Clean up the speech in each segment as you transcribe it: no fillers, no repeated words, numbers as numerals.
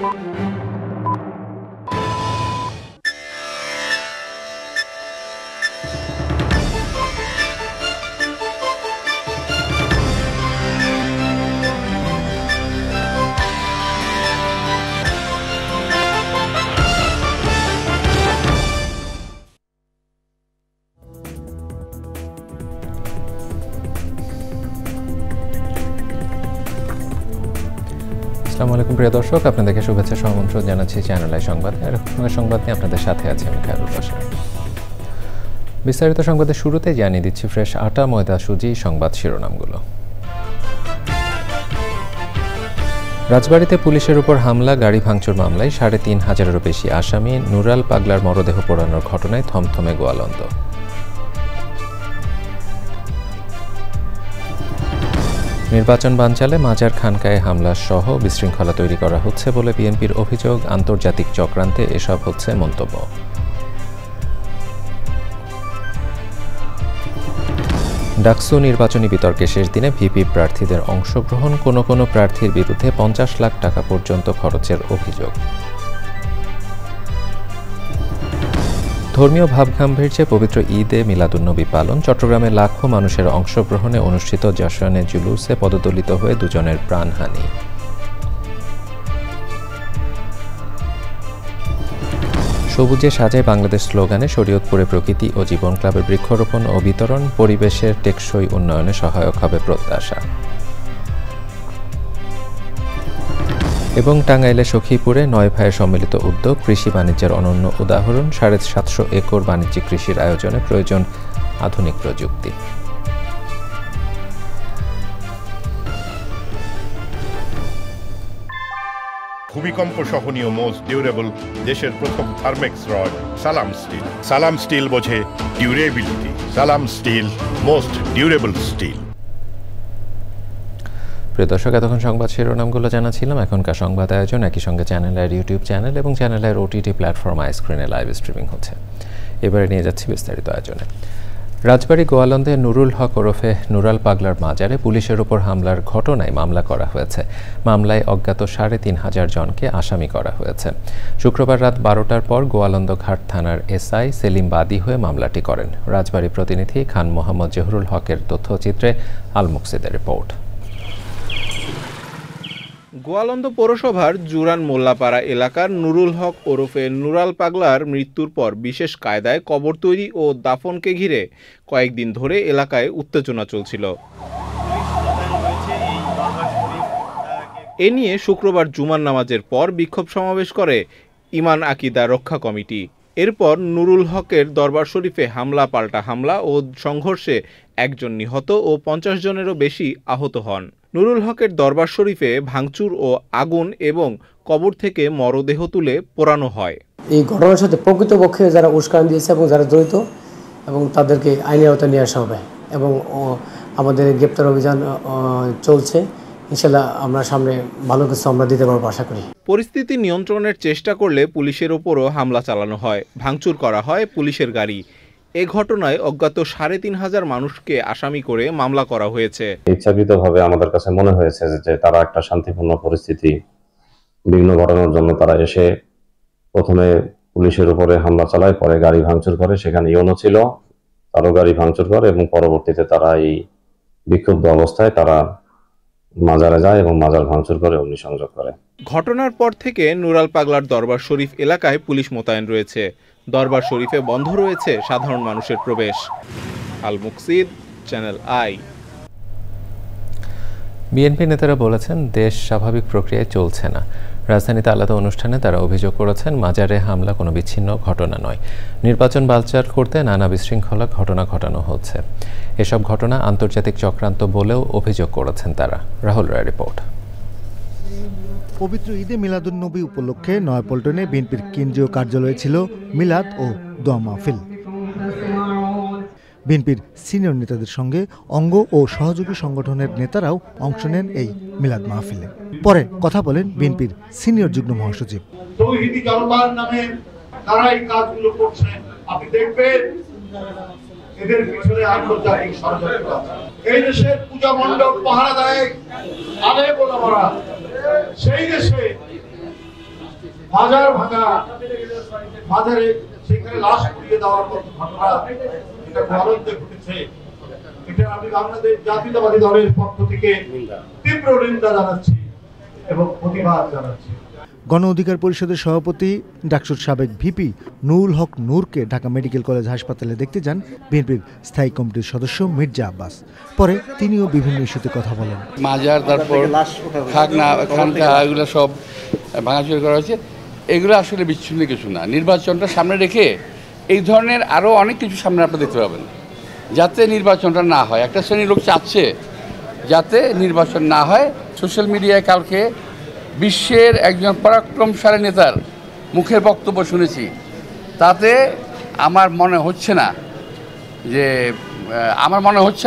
আসসালামু আলাইকুম প্রিয় দর্শক, আপনাদেরকে শুভেচ্ছা আমন্ত্রণ জানাচ্ছি চ্যানেল আই সংবাদে। আর সংবাদ নিয়ে আপনাদের সাথে আছে আমি খায়রুল বাশার। বিস্তারিত সংবাদের শুরুতে জানিয়ে দিচ্ছি ফ্রেশ আটা, ময়দা, সুজি সংবাদ শিরোনামগুলো। রাজবাড়ীতে পুলিশের উপর হামলা, গাড়ি ভাঙচুর মামলায় ৩৫০০-এরও বেশি আসামি। নুরাল পাগলার মরদেহ পোড়ানোর ঘটনায় থমথমে গোয়ালন্দ। নির্বাচন বানচালে মাজার খানকায় হামলা সহ বিশৃঙ্খলা তৈরি করা হচ্ছে বলে বিএনপির অভিযোগ। আন্তর্জাতিক চক্রান্তে এসব হচ্ছে মন্তব্য। ডাকসু নির্বাচনী বিতর্কে শেষ দিনে ভিপি প্রার্থীদের অংশগ্রহণ, কোনো প্রার্থীর বিরুদ্ধে ৫০ লাখ টাকা পর্যন্ত খরচের অভিযোগ। ধর্মীয় ভাবগাম্ভীর্যে পবিত্র ঈদে মিলাদুন্নবী পালন। চট্টগ্রামে লাখো মানুষের অংশগ্রহণে অনুষ্ঠিত জাশরানে জুলুসে পদদলিত হয়ে দুজনের প্রাণহানি। সবুজে সাজায় বাংলাদেশ স্লোগানে শরীয়তপুরে প্রকৃতি ও জীবন ক্লাবের বৃক্ষরোপণ ও বিতরণ। পরিবেশের টেকসই উন্নয়নে সহায়ক হবে প্রত্যাশা। এবং টাঙ্গাইলে সখীপুরে ৯ ভাইয়ের সম্মিলিত উদ্যোগ, কৃষি বাণিজ্যের অনন্য উদাহরণ। ৭৫০ একর বাণিজ্যিক কৃষির আয়োজনে প্রয়োজন আধুনিক প্রযুক্তি। ভূমিকম্প সহনীয় মোস্ট ডিউরেবল দেশের প্রথম থার্মেক্স রড সালাম স্টিল। সালাম স্টিল বোঝে ডিউরেবিলিটি। সালাম স্টিল, মোস্ট ডিউরেবল স্টিল। প্রিয় দর্শক, এতক্ষণ সংবাদ শিরোনামগুলো জানাছিলাম। এখনকার সংবাদ আয়োজন একই সঙ্গে চ্যানেলের ইউটিউব চ্যানেল এবং চ্যানেলের ওটিটি প্ল্যাটফর্ম আইস্ক্রিনে লাইভ স্ট্রিমিং হচ্ছে। এবারে নিয়ে যাচ্ছি বিস্তারিত আয়োজনে। রাজবাড়ী গোয়ালন্দে নুরুল হক ওরফে নুরাল পাগলার মাজারে পুলিশের উপর হামলার ঘটনায় মামলা করা হয়েছে। মামলায় অজ্ঞাত ৩৫০০ জনকে আসামি করা হয়েছে। শুক্রবার রাত ১২টার পর গোয়ালন্দ ঘাট থানার এসআই সেলিম বাদী হয়ে মামলাটি করেন। রাজবাড়ী প্রতিনিধি খান মোহাম্মদ জহুরুল হকের তথ্যচিত্রে আল মুকসিদের রিপোর্ট। গোয়ালন্দ পৌরসভার জুরান মোল্লাপাড়া এলাকার নুরুল হক ওরফে নুরাল পাগলার মৃত্যুর পর বিশেষ কায়দায় কবর তৈরি ও দাফনকে ঘিরে কয়েকদিন ধরে এলাকায় উত্তেজনা চলছিল। এ নিয়ে শুক্রবার জুমার নামাজের পর বিক্ষোভ সমাবেশ করে ইমান আকিদা রক্ষা কমিটি। এরপর নুরুল হকের দরবার শরীফে হামলা পাল্টা হামলা ও সংঘর্ষে একজন নিহত ও ৫০ জনেরও বেশি আহত হন। নুরুল হকের দরবার শরীফে ভাঙচুর ও আগুন এবং কবর থেকে মরদেহ তুলে পোড়ানো হয়। এই ঘটনার সাথে প্রকৃতপক্ষে যারা উস্কানি দিয়েছে এবং যারা জড়িত এবং তাদেরকে আইনের আওতায় নিয়ে আসা হবে এবং আমাদের গ্রেপ্তার অভিযান চলছে। ইনশাআল্লাহ আমরা সামনে ভালো কিছু আমরা দিতে পারবো আশা করি। পরিস্থিতি নিয়ন্ত্রণের চেষ্টা করলে পুলিশের ওপরও হামলা চালানো হয়, ভাঙচুর করা হয় পুলিশের গাড়ি। এ ঘটনায় অজ্ঞাত ৩৫০০ মানুষকে আসামি করে মামলা করা হয়েছে। ইচ্ছাকৃতভাবে আমাদের কাছে মনে হয়েছে যে তারা একটা শান্তিপূর্ণ পরিস্থিতি বিঘ্ন ঘটানোর জন্য তারা এসে প্রথমে পুলিশের উপরে হামলা চালায়, পরে গাড়ি ভাঙচুর করে। সেখানে ইউনো ছিল, তারও গাড়ি ভাঙচুর করে এবং পরবর্তীতে তারা এই বিক্ষুব্ধ অবস্থায় তারা মাজারে যায় এবং মাজার ভাঙচুর করে অগ্নিসংযোগ করে। ঘটনার পর থেকে নুরাল পাগলার দরবার শরীফ এলাকায় পুলিশ মোতায়েন রয়েছে। দরবার শরীফে বন্ধ রয়েছে সাধারণ মানুষের প্রবেশ। আল মুকসিদ, চ্যানেল আই। বিএনপি নেতারা বলেছেন দেশ স্বাভাবিক প্রক্রিয়ায় চলছে না। রাজধানীতে আলাদা অনুষ্ঠানে তারা অভিযোগ করেছেন মাজারে হামলা কোনো বিচ্ছিন্ন ঘটনা নয়, নির্বাচন বানচাল করতে নানা বিশৃঙ্খলা ঘটনা ঘটানো হচ্ছে। এসব ঘটনা আন্তর্জাতিক চক্রান্ত বলেও অভিযোগ করেছেন তারা। রাহুল রায় রিপোর্ট। পবিত্র ঈদে মিলাদুন্নবী উপলক্ষে নয়াপল্টনে বিএনপির কেন্দ্রীয় কার্যালয়ে ছিল মিলাদ ও দোয়া মাহফিল। বিএনপির সিনিয়র নেতাদের সঙ্গে অঙ্গ ও সহযোগী সংগঠনের নেতারাও অংশ নেন এই মিলাদ মাহফিলে। পরে কথা বলেন বিএনপির সিনিয়র যুগ্ম মহাসচিব। তৌহিদি জনতার নামে তারা এই কাজগুলো করছে, আপনি দেখবেন এদের পিছনে আন্তর্জাতিক ষড়যন্ত্র আছে। এই দেশের পূজা মণ্ডপ পাহারা দেয় আলেম ওলামারা, সেই দেশে মাজার ভাঙা, মাজারে সেখানে লাশ পুড়িয়ে দেওয়ার মতো ঘটনা এটা গোয়ালন্দে ঘটেছে। এটা আমি বাংলাদেশ জাতীয়তাবাদী দলের পক্ষ থেকে তীব্র নিন্দা জানাচ্ছি এবং প্রতিবাদ জানাচ্ছি। গণ অধিকার পরিষদের সভাপতি ডাকসুর সাবেক ভিপি নুরুল হক নূরকে ঢাকা মেডিকেল কলেজ হাসপাতালে দেখতে যান বিএনপির স্থায়ী কমিটির সদস্য মির্জা আব্বাস। পরে তিনিও বিভিন্ন ইস্যুতে কথা বলেন। মাজার, তারপর খানকা, এগুলো সব ভাঙাচুরি করা হয়েছে। এগুলো আসলে বিচ্ছিন্ন কিছু না। নির্বাচনটা সামনে রেখে এই ধরনের আরও অনেক কিছু সামনে আপনারা দেখতে পাবেন, যাতে নির্বাচনটা না হয়। একটা শ্রেণীর লোক চাচ্ছে যাতে নির্বাচন না হয়। সোশ্যাল মিডিয়ায় কালকে বিশ্বের একজন পরাক্রমশালী নেতার মুখের বক্তব্য শুনেছি, তাতে আমার মনে হচ্ছে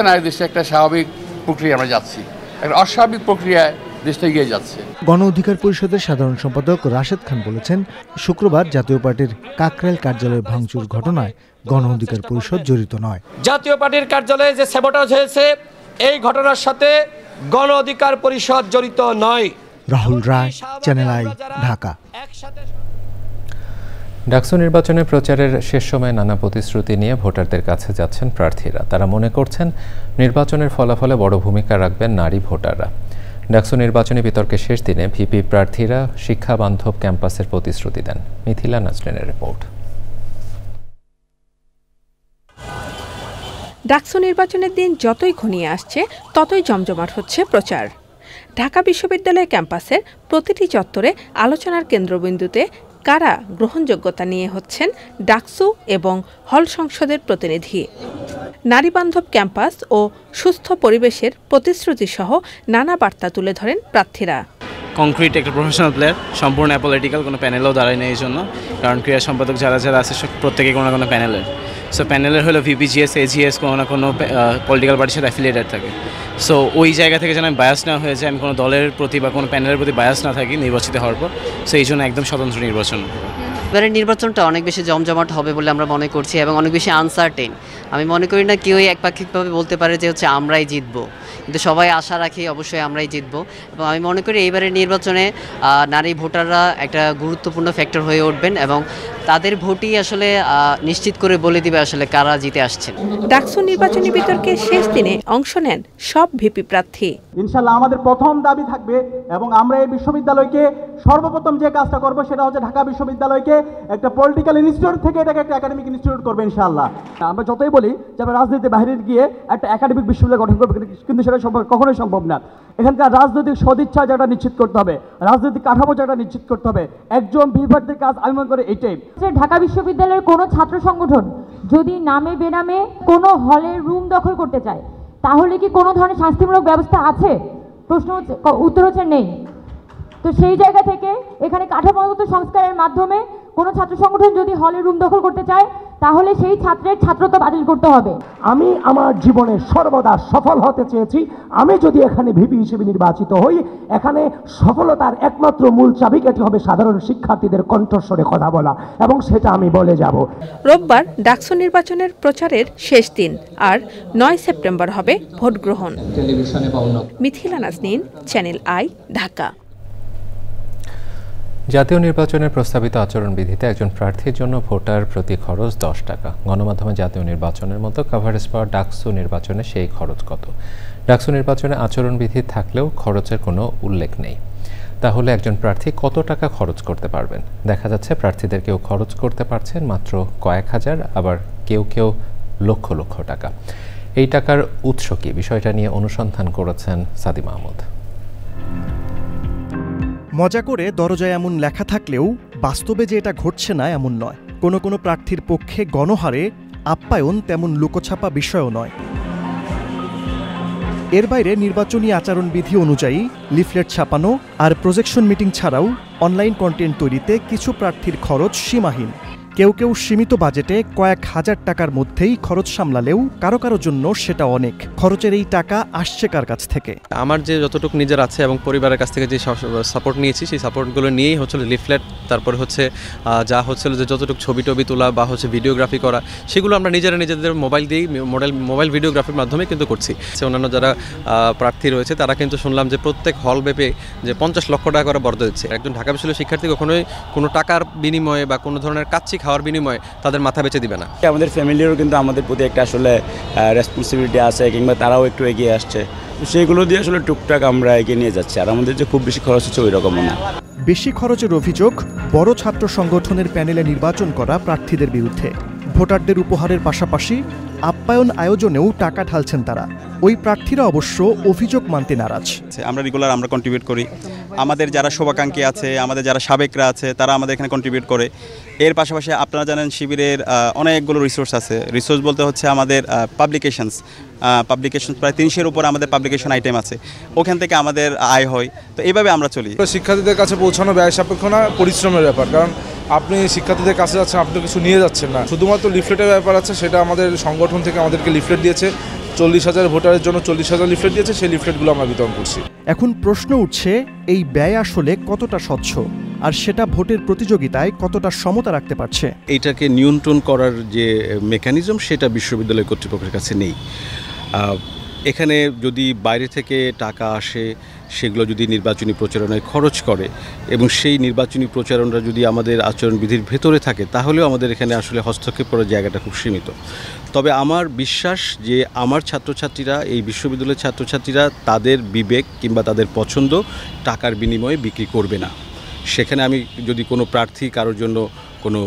না এই দেশে একটা স্বাভাবিক প্রক্রিয়া আমরা যাচ্ছি, একটা অস্বাভাবিক প্রক্রিয়ায় দেশটা এগিয়ে যাচ্ছে। গণ অধিকার পরিষদের সাধারণ সম্পাদক রাশেদ খান বলেছেন, শুক্রবার জাতীয় পার্টির কাকরাইল কার্যালয় ভাঙচুর ঘটনায় গণ অধিকার পরিষদ জড়িত নয়। জাতীয় পার্টির কার্যালয়ে যে স্যাবোটাজ হয়েছে এই ঘটনার সাথে গণ অধিকার পরিষদ জড়িত নয়। রাহুল রায়, চ্যানেল আই, ঢাকা। ডাকসু নির্বাচনে প্রচারের শেষ সময়ে নানা প্রতিশ্রুতি নিয়ে ভোটারদের কাছে যাচ্ছেন প্রার্থীরা। তারা মনে করছেন নির্বাচনের ফলাফলে বড় ভূমিকা রাখবেন নারী ভোটাররা। ডাকসু নির্বাচনী বিতর্কের শেষ দিনে ভিপি প্রার্থীরা শিক্ষা বান্ধব ক্যাম্পাসের প্রতিশ্রুতি দেন। মিথিলা নাজরিনের রিপোর্ট। ডাকসু নির্বাচনের দিন যতই ঘনিয়ে আসছে ততই জমজমাট হচ্ছে প্রচার। ঢাকা বিশ্ববিদ্যালয় ক্যাম্পাসের প্রতিটি চত্বরে আলোচনার কেন্দ্রবিন্দুতে কারা গ্রহণযোগ্যতা নিয়ে হচ্ছেন ডাকসু এবং হল সংসদের প্রতিনিধি। নারীবান্ধব ক্যাম্পাস ও সুস্থ পরিবেশের প্রতিশ্রুতি সহ নানা বার্তা তুলে ধরেন প্রার্থীরা। কংক্রিট একটা প্রফেশনাল প্লেয়ার, সম্পূর্ণ অ্যাপলিটিক্যাল, কোনো প্যানেলেও দাঁড়ায় নেই এই জন্য, কারণ ক্রীড়া সম্পাদক যারা আছে প্রত্যেকে কোনো না কোনো প্যানেলের। সো প্যানেলের হলো ভিপিজিএস, এজিএস, কোনো না কোনো পলিটিক্যাল পার্টির সাথে অ্যাফিলিয়েটেড থাকে। সো ওই জায়গা থেকে যেন আমি বায়াস না হয়ে যায়, আমি কোনো দলের প্রতি বা কোনো প্যানেলের প্রতি বায়াস না থাকি নির্বাচিত হওয়ার পর। সো এই জন্য একদম স্বতন্ত্র নির্বাচন। এবারের নির্বাচনটা অনেক বেশি জমজমাট হবে বলে আমরা মনে করছি এবং অনেক বেশি আনসার্টেন। আমি মনে করি না কেউই একপাক্ষিকভাবে বলতে পারে যে হচ্ছে আমরাই জিতবো, কিন্তু সবাই আশা রাখি অবশ্যই আমরাই জিতবো। এবং আমি মনে করি এইবারের নির্বাচনে নারী ভোটাররা একটা গুরুত্বপূর্ণ ফ্যাক্টর হয়ে উঠবেন এবং তাদের ভোটই আসলে নিশ্চিত করে বলে দিবে আসলে কারা জিতে আসছেন। ডাকসু নির্বাচনী বিতর্কের শেষ দিনে অংশ নেন সব ভিপি প্রার্থী। ইনশাআল্লাহ আমাদের প্রথম দাবি থাকবে এবং আমরা এই বিশ্ববিদ্যালয়কে সর্বপ্রথম যে কাজটা করব সেটা হচ্ছে ঢাকা বিশ্ববিদ্যালয়কে একটা পলিটিক্যাল ইনস্টিটিউট থেকে এটাকে একটা একাডেমিক ইনস্টিটিউট করবে ইনশাআল্লাহ। আমরা যতই বলি যে আমরা রাজনীতির বাইরে গিয়ে একটা একাডেমিক বিশ্ববিদ্যালয় গঠন করবো, কিন্তু সেটা কখনোই সম্ভব না। এখানকার রাজনৈতিক সদিচ্ছা যেটা নিশ্চিত করতে হবে, রাজনৈতিক কাঠামো যেটা নিশ্চিত করতে হবে, একজন বিভাগের কাজ আমি মনে করি এইটাই। ঢাকা বিশ্ববিদ্যালয়ের কোনো ছাত্র সংগঠন যদি নামে বেনামে কোনো হলের রুম দখল করতে চায় তাহলে কি কোনো ধরনের শাস্তিমূলক ব্যবস্থা আছে? উত্তর হচ্ছে নেই। তো সেই জায়গা থেকে এখানে কাঠামোগত সংস্কারের মাধ্যমে কোনো ছাত্র সংগঠন যদি হলের রুম দখল করতে চায় তাহলে সেই ছাত্রের ছাত্রত্ব বাতিল করতে হবে। আমি আমার জীবনে সর্বদা সফল হতে চেয়েছি। আমি যদি এখানে ভিপি হিসেবে নির্বাচিত হই, এখানে সফলতার একমাত্র মূল চাবিকাঠি হবে সাধারণ শিক্ষার্থীদের কণ্ঠস্বরে কথা বলা, এবং সেটা আমি বলে যাব। রোববার ডাকসু নির্বাচনের প্রচারের শেষ দিন, আর 9 সেপ্টেম্বর হবে ভোট গ্রহণ। Mithila Naznin, Channel I, Dhaka. জাতীয় নির্বাচনের প্রস্তাবিত আচরণবিধিতে একজন প্রার্থীর জন্য ভোটার প্রতি খরচ 10 টাকা। গণমাধ্যমে জাতীয় নির্বাচনের মতো কভারেজ পাওয়া ডাকসু নির্বাচনে সেই খরচ কত? ডাকসু নির্বাচনে আচরণবিধি থাকলেও খরচের কোনো উল্লেখ নেই। তাহলে একজন প্রার্থী কত টাকা খরচ করতে পারবেন? দেখা যাচ্ছে প্রার্থীদের কেউ খরচ করতে পারছেন মাত্র কয়েক হাজার, আবার কেউ কেউ লক্ষ লক্ষ টাকা। এই টাকার উৎস কি? বিষয়টা নিয়ে অনুসন্ধান করেছেন সাদি মাহমুদ। মজা করে দরজায় এমন লেখা থাকলেও বাস্তবে যে এটা ঘটছে না এমন নয়। কোনো কোনো প্রার্থীর পক্ষে গণহারে আপ্যায়ন তেমন লুকোছাপা বিষয়ও নয়। এর বাইরে নির্বাচনী আচরণবিধি অনুযায়ী লিফলেট ছাপানো আর প্রজেকশন মিটিং ছাড়াও অনলাইন কন্টেন্ট তৈরিতে কিছু প্রার্থীর খরচ সীমাহীন। কেউ কেউ সীমিত বাজেটে কয়েক হাজার টাকার মধ্যেই খরচ সামলালেও কারো কারো জন্য সেটা অনেক। খরচের এই টাকা আসছে কার কাছ থেকে? আমার যে যতটুকু নিজের আছে এবং পরিবারের কাছ থেকে যে সাপোর্ট নিয়েছি সেই সাপোর্টগুলো নিয়েই হচ্ছিল লিফলেট, তারপরে হচ্ছে যা হচ্ছিল যে যতটুকু ছবি টবি তোলা বা হচ্ছে ভিডিওগ্রাফি করা, সেগুলো আমরা নিজেদের মোবাইল দিয়েই মোবাইল ভিডিওগ্রাফির মাধ্যমে কিন্তু করছি। অন্যান্য যারা প্রার্থী রয়েছে তারা কিন্তু শুনলাম যে প্রত্যেক হল ব্যাপী যে 50 লক্ষ টাকা করে বরাদ্দ দিচ্ছে। একজন ঢাকা বিশ্ববিদ্যালয়ের শিক্ষার্থী কখনোই কোনো টাকার বিনিময়ে বা কোনো ধরনের কাচ্চি খাওয়ার বিনিময়ে তাদের মাথা বেঁচে দিবে না। আমাদের ফ্যামিলিরও কিন্তু আমাদের প্রতি একটা আসলে রেসপন্সিবিলিটি আছে, কিংবা তারাও একটু এগিয়ে আসছে, সেইগুলো দিয়ে আসলে টুকটাক আমরা এগিয়ে নিয়ে যাচ্ছি। আর আমাদের যে খুব বেশি খরচ হচ্ছে ওই রকমও না। বেশি খরচের অভিযোগ বড় ছাত্র সংগঠনের প্যানেলে নির্বাচন করা প্রার্থীদের বিরুদ্ধে। ভোটারদের উপহারের পাশাপাশি আপ্যায়ন আয়োজনেও টাকা ঢালছেন তারা। ওই প্রার্থীরা অবশ্য অভিযোগ মানতে নারাজ। আমরা রেগুলার আমরা কন্ট্রিবিউট করি, আমাদের যারা শুভাকাঙ্ক্ষী আছে, আমাদের যারা সাবেকরা আছে, তারা আমাদের এখানে কন্ট্রিবিউট করে। এর পাশাপাশি আপনারা জানেন শিবিরের অনেকগুলো রিসোর্স আছে। রিসোর্স বলতে হচ্ছে আমাদের পাবলিকেশনস প্রায় 300-এর উপর আমাদের পাবলিকেশন আইটেম আছে, ওখান থেকে আমাদের আয় হয়। তো এইভাবে আমরা চলি। শিক্ষার্থীদের কাছে পৌঁছানো ব্যয় সাপেক্ষ না, পরিশ্রমের ব্যাপার। কারণ আপনি শিক্ষার্থীদের কাছে যাচ্ছেন, আপনি কিছু নিয়ে যাচ্ছেন না, শুধুমাত্র লিফলেটের ব্যাপার আছে। সেটা আমাদের সংগঠন থেকে আমাদেরকে লিফলেট দিয়েছে, 40,000 ভোটারের জন্য 40,000 লিফলেট দিয়েছে, সেই লিফলেটগুলো আমরা বিতরণ করছি। এখন প্রশ্ন উঠছে, এই ব্যয় আসলে কতটা স্বচ্ছ, আর সেটা ভোটের প্রতিযোগিতায় কতটা সমতা রাখতে পারছে? এইটাকে নিয়ন্ত্রণ করার যে মেকানিজম সেটা বিশ্ববিদ্যালয় কর্তৃপক্ষের কাছে নেই। এখানে যদি বাইরে থেকে টাকা আসে, সেগুলো যদি নির্বাচনী প্রচারণায় খরচ করে এবং সেই নির্বাচনী প্রচারণা যদি আমাদের আচরণবিধির ভেতরে থাকে, তাহলেও আমাদের এখানে আসলে হস্তক্ষেপ করার জায়গাটা খুব সীমিত। তবে আমার বিশ্বাস যে আমার ছাত্রছাত্রীরা, এই বিশ্ববিদ্যালয়ের ছাত্রছাত্রীরা তাদের বিবেক কিংবা তাদের পছন্দ টাকার বিনিময়ে বিক্রি করবে না। সেখানে আমি যদি কোনো প্রার্থী কারোর জন্য কোনো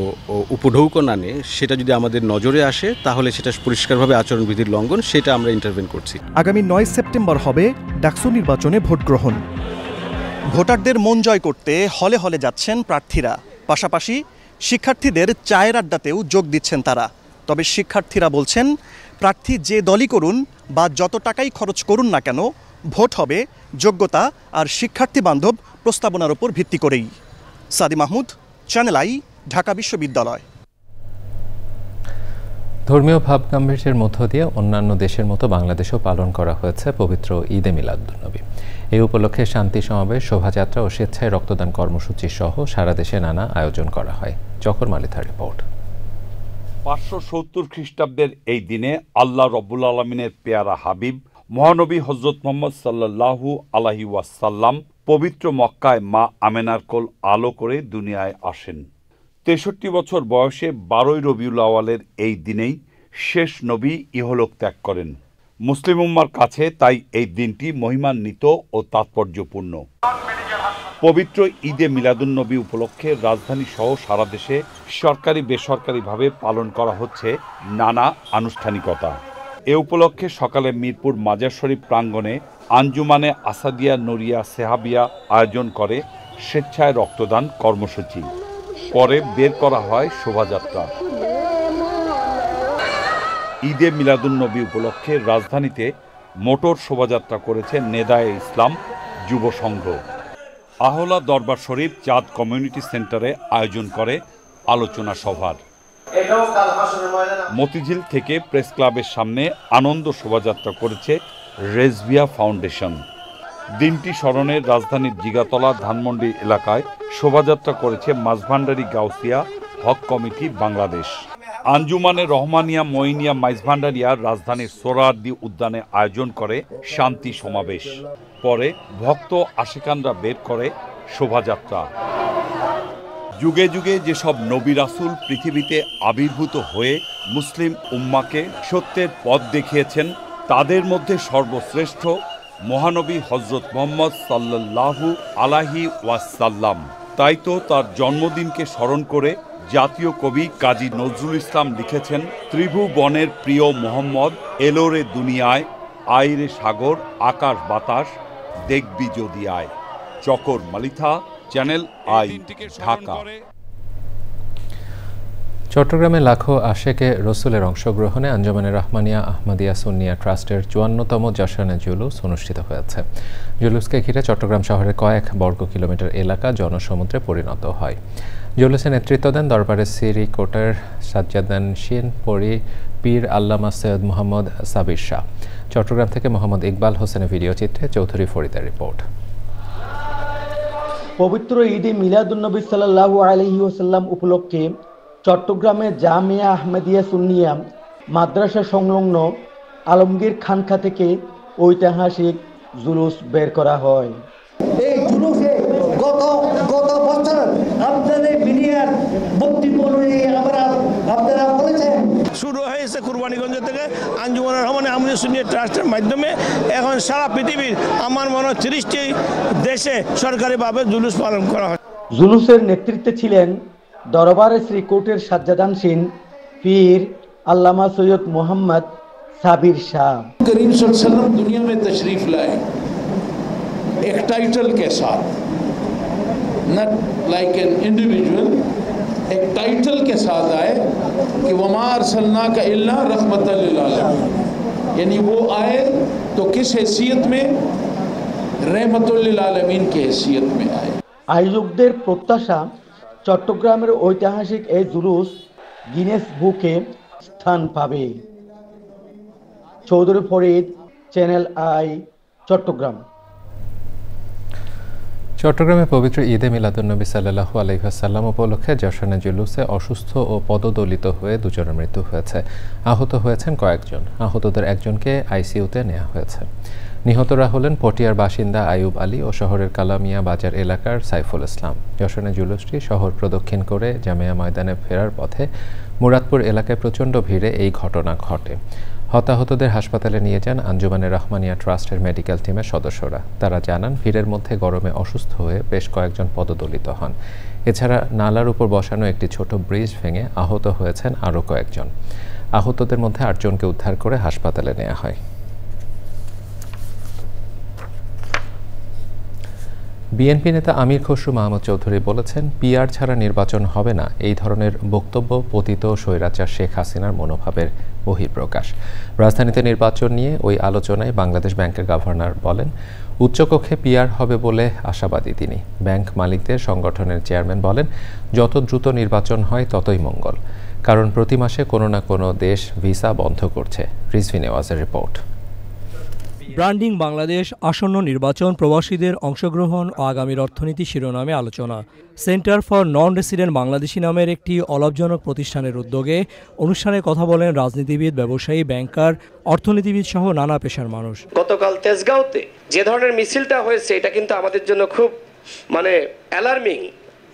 উপঢৌকন আনে, সেটা যদি আমাদের নজরে আসে, তাহলে সেটা পরিষ্কারভাবে আচরণবিধির লঙ্ঘন, সেটা আমরা ইন্টারভেন করছি। আগামী 9 সেপ্টেম্বর হবে ডাকসু নির্বাচনে ভোট গ্রহণ। ভোটারদের মন জয় করতে হলে হলে যাচ্ছেন প্রার্থীরা, পাশাপাশি শিক্ষার্থীদের চায়ের আড্ডাতেও যোগ দিচ্ছেন তারা। তবে শিক্ষার্থীরা বলছেন, প্রার্থী যে দলই করুন বা যত টাকাই খরচ করুন না কেন, ভোট হবে যোগ্যতা আর শিক্ষার্থী বান্ধব প্রস্তাবনার উপর ভিত্তি করেই। সাদি মাহমুদ, চ্যানেল আই, ঢাকা বিশ্ববিদ্যালয়। ধর্মীয় ভাবগাম্ভীর্যের মধ্য দিয়ে অন্যান্য দেশের মতো বাংলাদেশেও পালন করা হয়েছে পবিত্র ঈদে মিলাদুন্নবী। এই উপলক্ষে শান্তি সমাবেশ, শোভাযাত্রা ও স্বেচ্ছায় রক্তদান কর্মসূচি সহ সারা দেশে নানা আয়োজন করা হয়। জকর মালিথার রিপোর্ট। 570 খ্রিস্টাব্দের এই দিনে আল্লাহ রব্বুল আলমিনের পেয়ারা হাবিব মহানবী হজরত মোহাম্মদ সাল্লাল্লাহু আলাইহি ওয়াসাল্লাম পবিত্র মক্কায় মা আমেনার কোল আলো করে দুনিয়ায় আসেন। 63 বছর বয়সে 12ই রবিউল আওয়ালের এই দিনেই শেষ নবী ইহলোক ত্যাগ করেন। মুসলিম উম্মার কাছে তাই এই দিনটি মহিমান্বিত ও তাৎপর্যপূর্ণ। পবিত্র ঈদে মিলাদুন্নবী উপলক্ষে রাজধানী সহ সারা দেশে সরকারি বেসরকারিভাবে পালন করা হচ্ছে নানা আনুষ্ঠানিকতা। এ উপলক্ষে সকালে মিরপুর মাজার শরীফ প্রাঙ্গণে আঞ্জুমানে আসাদিয়া নুরিয়া সেহাবিয়া আয়োজন করে স্বেচ্ছায় রক্তদান কর্মসূচি। পরে বের করা হয় শোভাযাত্রা। ঈদে মিলাদুন্নবী উপলক্ষে রাজধানীতে মোটর শোভাযাত্রা করেছে নেদায়ে ইসলাম যুব সংঘ। আহলা দরবার শরীফ চাঁদ কমিউনিটি সেন্টারে আয়োজন করে আলোচনা সভার। মতিঝিল থেকে প্রেস ক্লাবের সামনে আনন্দ শোভাযাত্রা করেছে রেজভিয়া ফাউন্ডেশন। দিনটি স্মরণে রাজধানীর জিগাতলা ধানমন্ডি এলাকায় শোভাযাত্রা করেছে মাঝভান্ডারী গাউসিয়া হক কমিটি বাংলাদেশ। আঞ্জুমানে রহমানিয়া মঈনিয়া মাইজভান্ডারিয়া রাজধানীর সোহরাওয়ার্দী উদ্যানে আয়োজন করে শান্তি সমাবেশ। পরে ভক্ত আশিকানরা বের করে শোভাযাত্রা। যুগে যুগে যেসব নবী রাসূল পৃথিবীতে আবির্ভূত হয়ে মুসলিম উম্মাকে সত্যের পথ দেখিয়েছেন, তাদের মধ্যে সর্বশ্রেষ্ঠ মহানবী হজরত মোহাম্মদ সাল্লাল্লাহু আলাইহি ওয়াসাল্লাম। তাই তো তার জন্মদিনকে স্মরণ করে জাতীয় কবি কাজী নজরুল ইসলাম লিখেছেন, ত্রিভুবনের প্রিয় মোহাম্মদ এলোরে দুনিয়ায়, আইরে সাগর আকাশ বাতাস দেখবি যদি আয়। চকর মালিথা, চ্যানেল আই, ঢাকা। চট্টগ্রামে লাখো আশেকে রসুলের অংশগ্রহণে আঞ্জুমানে রহমানিয়া আহমদিয়া সুন্নিয়া ট্রাস্টের 54তম জশনে জুলুস অনুষ্ঠিত হয়েছে। জুলুসকে ঘিরে চট্টগ্রাম শহরের কয়েক বর্গ কিলোমিটার এলাকা জনসমুদ্রে পরিণত হয়। জুলুসে নেতৃত্ব দেন দরবারের সিরি কোটার সাজ্জাদানশীন পরি পীর আল্লামা সৈয়দ মোহাম্মদ সাবির শাহ। চট্টগ্রাম থেকে মোহাম্মদ ইকবাল হোসেনের ভিডিও চিত্রে চৌধুরী ফরিদার রিপোর্ট। পবিত্র ঈদে মিলাদুন্নবী সাল্লাল্লাহু আলাইহি ওয়াসাল্লাম উপলক্ষে চট্টগ্রামের জামিয়া আহমেদিয়া সুন্নিয়া মাদ্রাসা সংলগ্ন আলমগীর খানকা থেকে ঐতিহাসিক জুলুস বের করা হয়। এই জুলুসে গত বছর আপনাদের মিডিয়ার বক্তব্য অনুযায়ী আপনারা বলেছেন শুরু হয়েছে কুরবানীগঞ্জ থেকে আঞ্জুমানুর রহমান আহমদী সুন্নি ট্রাস্টের মাধ্যমে এখন সারা পৃথিবীর আমার মনে হয় 30টি দেশে সরকারিভাবে জুলুস পালন করা হয়। জুলুসের নেতৃত্বে ছিলেন দরবারে শ্রী কোটের সাজ্জাদানশীন পীর আল্লামা সৈয়দ মোহাম্মদ সাবির শাহ। करीम सल्लल्लाहु अलैहि वसल्लम दुनिया में तशरीफ लाए एक टाइटल के साथ, नॉट लाइक एन इंडिविजुअल, एक टाइटल के साथ आए कि वमा अरसलनाका इल्ला रहमतल लिल आलमीन, यानी वो आए तो किस हैसियत में? रहमतुल लिल आलमीन की हैसियत में आए। আয়োজকদের প্রত্যাশা চট্টগ্রামের ঐতিহাসিক এই জুলুস গিনেস বুকে স্থান পাবে। Chowdhury Farid, Channel I, Chattogram. চট্টগ্রামে পবিত্র ঈদে মিলাদুন্নবী সাল্লাল্লাহু আলাইহি ওয়াসাল্লাম উপলক্ষে যশনে জুলুসে অসুস্থ ও পদদলিত হয়ে দুজনের মৃত্যু হয়েছে। আহত হয়েছেন কয়েকজন। আহতদের একজনকে আইসিইউতে নেওয়া হয়েছে। নিহতরা হলেন পটিয়ার বাসিন্দা আয়ুব আলী ও শহরের কালামিয়া বাজার এলাকার সাইফুল ইসলাম। যশনে জুলুসটি শহর প্রদক্ষিণ করে জামিয়া ময়দানে ফেরার পথে মুরাদপুর এলাকায় প্রচণ্ড ভিড়ে এই ঘটনা ঘটে। হতাহতদের হাসপাতালে নিয়ে যান আঞ্জুমানে রহমানিয়া ট্রাস্টের মেডিকেল টিমের সদস্যরা। তারা জানান ভিড়ের মধ্যে গরমে অসুস্থ হয়ে বেশ কয়েকজন পদদলিত হন। এছাড়া নালার উপর বসানো একটি ছোট ব্রিজ ভেঙে আহত হয়েছেন আরও কয়েকজন। আহতদের মধ্যে 8 জনকে উদ্ধার করে হাসপাতালে নেওয়া হয়। বিএনপি নেতা আমির খসরু মাহমুদ চৌধুরী বলেছেন, পিআর ছাড়া নির্বাচন হবে না। এই ধরনের বক্তব্য পতিত স্বৈরাচার শেখ হাসিনার মনোভাবের বহিঃপ্রকাশ। রাজধানীতে নির্বাচন নিয়ে ওই আলোচনায় বাংলাদেশ ব্যাংকের গভর্নর বলেন, উচ্চকক্ষে পিআর হবে বলে আশাবাদী তিনি। ব্যাংক মালিকদের সংগঠনের চেয়ারম্যান বলেন, যত দ্রুত নির্বাচন হয় ততই মঙ্গল, কারণ প্রতি মাসে কোনো না কোনো দেশ ভিসা বন্ধ করছে। রিজভি নেওয়াজের রিপোর্ট। ব্র্যান্ডিং বাংলাদেশ, আসন্ন নির্বাচন, প্রবাসীদের অংশগ্রহণ ও আগামীর অর্থনীতি শিরোনামে আলোচনা। Centre for non resident Bangladeshi নামের একটি অলাভজনক প্রতিষ্ঠানের উদ্যোগে অনুষ্ঠানে কথা বলেন রাজনীতিবিদ, ব্যবসায়ী, ব্যাংকার, অর্থনীতিবিদ সহ নানা পেশার মানুষ। গতকাল তেজগাঁওতে যে ধরনের মিছিলটা হয়েছে এটা কিন্তু আমাদের জন্য খুব অ্যালার্মিং।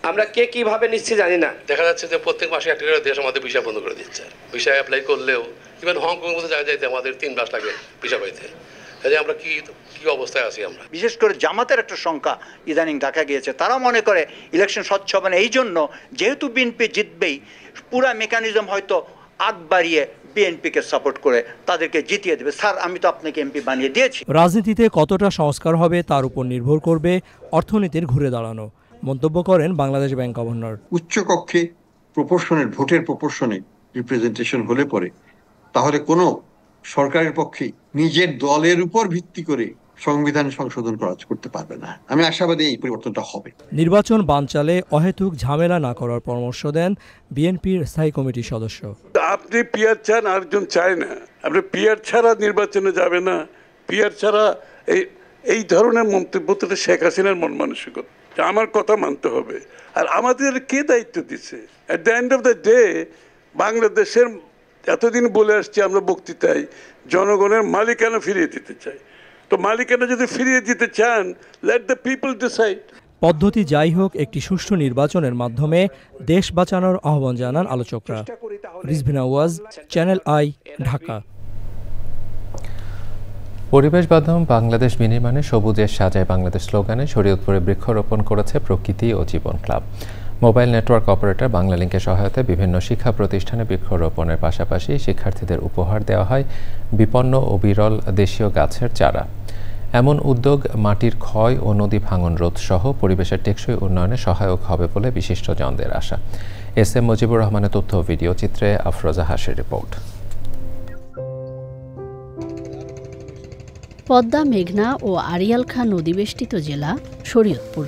আমরা কে কিভাবে নিচ্ছি জানি না। দেখা যাচ্ছে যে প্রত্যেক মাসে একটা করে দেশ আমাদের ভিসা বন্ধ করে দিচ্ছে। ভিসা অ্যাপ্লাই করলেও ইভেন হংকং মতো জায়গায় যাইতে আমাদের 3 মাস লাগে ভিসা পাইতে। আমরা কি অবস্থায় আছি? আমরা বিশেষ করে জামাতের একটা সংখ্যা ইদানিং দেখা গিয়েছে। তারা মনে করে ইলেকশন স্বচ্ছ হবে না, এই জন্য যেহেতু বিএনপি জিতবেই পুরা মেকানিজম হয়তো আগ বাড়িয়ে বিএনপিকে সাপোর্ট করে তাদেরকে জিতিয়ে দেবে। স্যার, আমি তো আপনাকে এমপি বানিয়ে দিয়েছি। রাজনীতিতে কতটা সংস্কার হবে তার উপর নির্ভর করবে অর্থনীতির ঘুরে দাঁড়ানো, মন্তব্য করেন বাংলাদেশ ব্যাংক গভর্নর। উচ্চকক্ষে প্রপোর্শনের ভোটের প্রপোর্শনে রিপ্রেজেন্টেশন হলে পরে তাহলে কোনো সরকারের পক্ষে নিজের দলের উপর ভিত্তি করে সংবিধান সংশোধন করতে পারবে না। আমি আশাবাদী এই পরিবর্তনটা হবে। নির্বাচন বানচালে অহেতুক ঝামেলা না করার পরামর্শ দেন বিএনপির স্থায়ী কমিটির সদস্য। আপনি পিআর চান, আরেকজন চায় না। আপনি পিআর ছাড়া নির্বাচনে যাবে না। পিআর ছাড়া এই ধরনের মন্তব্য তো শেখ হাসিনার মন মানসিকতা। আমার কথা মানতে হবে। আর আমাদের কে দায়িত্ব দিচ্ছে? At the end of the day বাংলাদেশের এতদিন বলে আসছি আমরা বক্তৃতায়, জনগণের মালিকানা ফিরিয়ে দিতে চাই। তো মালিকানা যদি ফিরিয়ে দিতে চান, লেট দ্য পিপল ডিসাইড। পদ্ধতি যাই হোক, একটি সুষ্ঠু নির্বাচনের মাধ্যমে দেশ বাঁচানোর আহ্বান জানান আলোচকরা। Rizvi Nawaz, Channel I, Dhaka. পরিবেশ বান্ধব বাংলাদেশ বিনির্মাণে সবুজের সাজায় বাংলাদেশ স্লোগানে শরীয়তপুরে বৃক্ষরোপণ করেছে প্রকৃতি ও জীবন ক্লাব। মোবাইল নেটওয়ার্ক অপারেটর বাংলালিংকের সহায়তায় বিভিন্ন শিক্ষা প্রতিষ্ঠানে বৃক্ষরোপণের পাশাপাশি শিক্ষার্থীদের উপহার দেওয়া হয় বিপন্ন ও বিরল দেশীয় গাছের চারা। এমন উদ্যোগ মাটির ক্ষয় ও নদী ভাঙন রোধ সহ পরিবেশের টেকসই উন্নয়নে সহায়ক হবে বলে বিশিষ্টজনদের আশা। এস এম মুজিবুর রহমানের তথ্য ও ভিডিও চিত্রে আফরোজা হাসির রিপোর্ট। পদ্মা, মেঘনা ও আড়িয়াল খাঁ নদীবেষ্টিত জেলা শরীয়তপুর।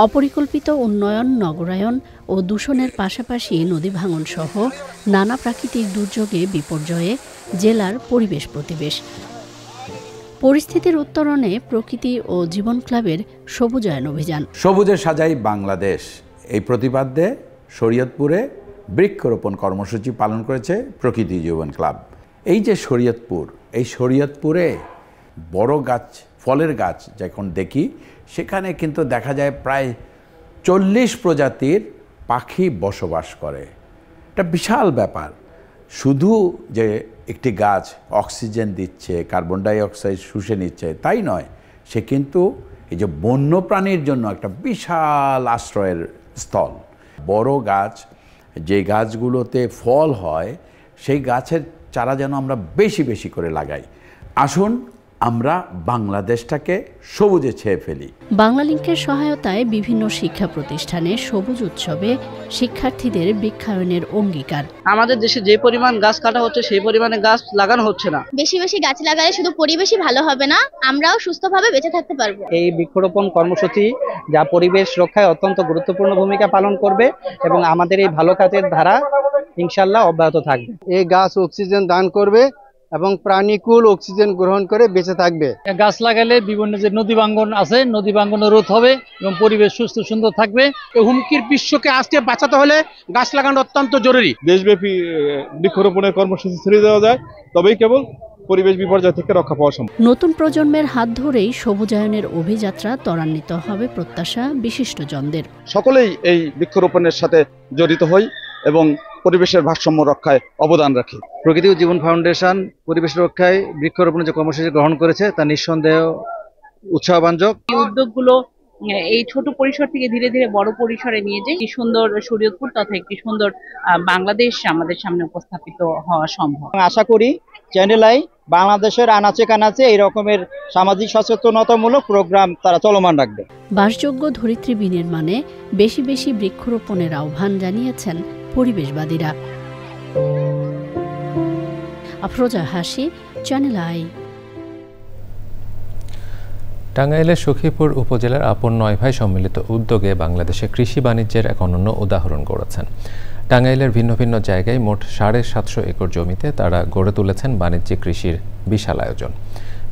অপরিকল্পিত উন্নয়ন, নগরায়ন ও দূষণের পাশাপাশি নদী ভাঙন সহ নানা প্রাকৃতিক দুর্যোগে বিপর্যয়ে জেলার পরিবেশ প্রতিবেশ। পরিস্থিতির উত্তরণে প্রকৃতি ও জীবন ক্লাবের সবুজায়ন অভিযান। সবুজে সাজাই বাংলাদেশ এই প্রতিপাদ্যে শরীয়তপুরে বৃক্ষরোপণ কর্মসূচি পালন করেছে প্রকৃতি জীবন ক্লাব। এই যে শরীয়তপুর, এই শরীয়তপুরে বড় গাছ, ফলের গাছ যখন দেখি, সেখানে কিন্তু দেখা যায় প্রায় 40 প্রজাতির পাখি বসবাস করে। এটা বিশাল ব্যাপার। শুধু যে একটি গাছ অক্সিজেন দিচ্ছে, কার্বন ডাই অক্সাইড শুষে নিচ্ছে তাই নয়, সে কিন্তু এই যে বন্যপ্রাণীর জন্য একটা বিশাল আশ্রয়ের স্থল। বড় গাছ, যে গাছগুলোতে ফল হয়, সেই গাছের চারা যেন আমরা বেশি বেশি করে লাগাই। আসুন আমরা বাংলাদেশটাকে সবুজে ছেয়ে ফেলি। বাংলালিংকের সহায়তায় বিভিন্ন শিক্ষা প্রতিষ্ঠানে সবুজ উৎসবে শিক্ষার্থীদের বৃক্ষায়নের অঙ্গীকার। আমাদের দেশে যে পরিমাণ গাছ কাটা হচ্ছে সেই পরিমাণে গাছ লাগানো হচ্ছে না। বেশি বেশি গাছ লাগালে শুধু পরিবেশই ভালো হবে না, আমরাও সুস্থভাবে বেঁচে থাকতে পারবো। এই বৃক্ষরোপণ কর্মসূচি যা পরিবেশ রক্ষায় অত্যন্ত গুরুত্বপূর্ণ ভূমিকা পালন করবে এবং আমাদের এই ভালো কাজের ধারা ইনশাআল্লাহ অব্যাহত থাকবে। এই গাছ অক্সিজেন দান করবে এবং প্রাণীকুল অক্সিজেন গ্রহণ করে বেঁচে থাকবে। গাছ লাগালে বিভিন্ন যে নদী ভাঙ্গন আছে, নদী ভাঙ্গন রোধ হবে এবং পরিবেশ সুস্থ সুন্দর থাকবে। এই হুমকির বিশ্বকে আজকে বাঁচাতে হলে গাছ লাগানো অত্যন্ত জরুরি। দেশব্যাপী বৃক্ষরোপণের কর্মসূচি ছেড়ে দেওয়া যায়, তবেই কেবল পরিবেশ বিপর্যয় থেকে রক্ষা পাওয়া সম্ভব। নতুন প্রজন্মের হাত ধরেই সবুজায়নের অভিযাত্রা ত্বরান্বিত হবে প্রত্যাশা বিশিষ্টজনদের। সকলেই এই বৃক্ষরোপণের সাথে জড়িত হই এবং পরিবেশের ভারসাম্য রক্ষায় অবদান রাখি। প্রকৃতি ও জীবন ফাউন্ডেশন পরিবেশ রক্ষায় বৃক্ষরোপণের যে কর্মসূচি গ্রহণ করেছে তা নিঃসন্দেহ উৎসাহবাঞ্জক। এই উদ্যোগগুলো এই ছোট পরিসর থেকে ধীরে ধীরে বড় পরিসরে নিয়ে যায়, একটি সুন্দর শরীয়তপুর তথা একটি সুন্দর বাংলাদেশ আমাদের সামনে উপস্থাপিত হওয়া সম্ভব। আশা করি চ্যানেল আই বাংলাদেশের আনাচে কানাচে এই রকমের সামাজিক সচেতনতামূলক প্রোগ্রাম তারা চলমান রাখবে। বাসযোগ্য ধরিত্রী বিনির্মাণে বেশি বেশি বৃক্ষরোপণের আহ্বান জানিয়েছেন পরিবেশবাদীরা। আফরোজা হাসি, চ্যানেল আই। টাঙ্গাইলের সখীপুর উপজেলার আপন 9 ভাই সম্মিলিত উদ্যোগে বাংলাদেশে কৃষি বাণিজ্যের এক অনন্য উদাহরণ গড়েছেন। টাঙ্গাইলের ভিন্ন ভিন্ন জায়গায় মোট 750 একর জমিতে তারা গড়ে তুলেছেন বাণিজ্যিক কৃষির বিশাল আয়োজন।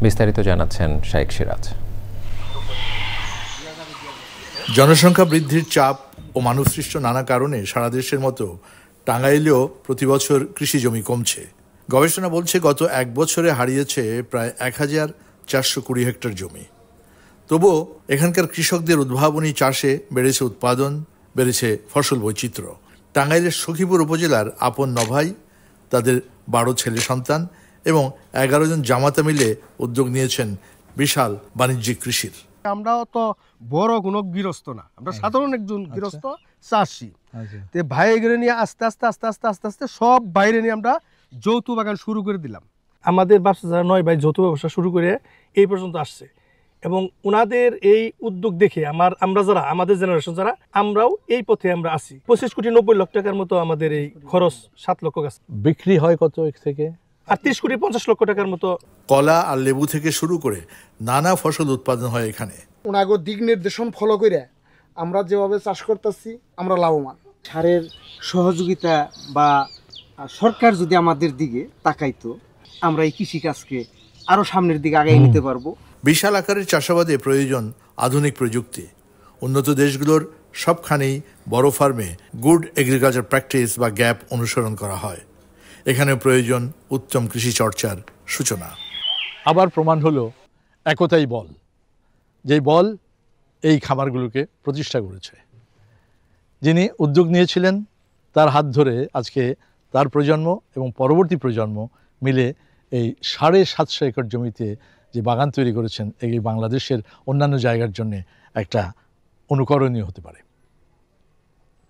বিস্তারিত জানাচ্ছেন শাইখ সিরাজ। জনসংখ্যা বৃদ্ধির চাপ ও মানবসৃষ্ট নানা কারণে সারা দেশের মতো টাঙ্গাইলেও প্রতি বছর কৃষি জমি কমছে। গবেষণা বলছে গত 1 বছরে হারিয়েছে প্রায় 1420 হেক্টর জমি। তবুও এখানকার কৃষকদের উদ্ভাবনী চাষে বেড়েছে উৎপাদন, বেড়েছে ফসল বৈচিত্র্য। টাঙ্গাইলের সখীপুর উপজেলার আপন 9 ভাই, তাদের 12 ছেলে সন্তান এবং 11 জন জামাতা মিলে উদ্যোগ নিয়েছেন বিশাল বাণিজ্যিক কৃষির। আমরাও তো বড় কোনো গৃহস্থ না, আমরা সাধারণ একজন গৃহস্থ চাষি। ভাই এগুলো নিয়ে আস্তে আস্তে আস্তে আস্তে আস্তে আস্তে সব বাইরে নিয়ে আমরা যৌথ বাগান শুরু করে দিলাম। আমাদের ব্যবসা যারা 9 ভাই যৌথ ব্যবসা শুরু করে এই পর্যন্ত আসছে এবং ওনাদের এই উদ্যোগ দেখে আমরা যারা আমাদের জেনারেশন যারা আমরাও এই পথে আমরা আসি। 25 কোটি 90 লক্ষ টাকার মতো আমাদের এই খরচ, 7 লক্ষ গাছ বিক্রি হয় কত থেকে, আর 30 কোটি 50 লক্ষ টাকার মতো। কলা আর লেবু থেকে শুরু করে নানা ফসল উৎপাদন হয় এখানে। ওনাগো দিক নির্দেশন ফলো করে আমরা যেভাবে চাষ করতেছি আমরা লাভবান। সারের সহযোগিতা বা সরকার যদি আমাদের দিকে তাকাইতো, আমরা এই কৃষিকাজকে আরো সামনের দিকে আগায় নিতে পারবো। বিশাল আকারের চাষাবাদে প্রয়োজন আধুনিক প্রযুক্তি। উন্নত দেশগুলোর সবখানেই বড় ফার্মে গুড এগ্রিকালচার প্র্যাকটিস বা গ্যাপ অনুসরণ করা হয়। এখানে প্রয়োজন উত্তম কৃষি চর্চার সূচনা। আবার প্রমাণ হলো একতাই বল, যেই বল এই খামারগুলোকে প্রতিষ্ঠা করেছে। যিনি উদ্যোগ নিয়েছিলেন তার হাত ধরে আজকে তার প্রজন্ম এবং পরবর্তী প্রজন্ম মিলে এই 750 একর জমিতে যে বাগান তৈরি করেছেন, এই বাংলাদেশের অন্যান্য জায়গার জন্য একটা অনুকরণীয় হতে পারে।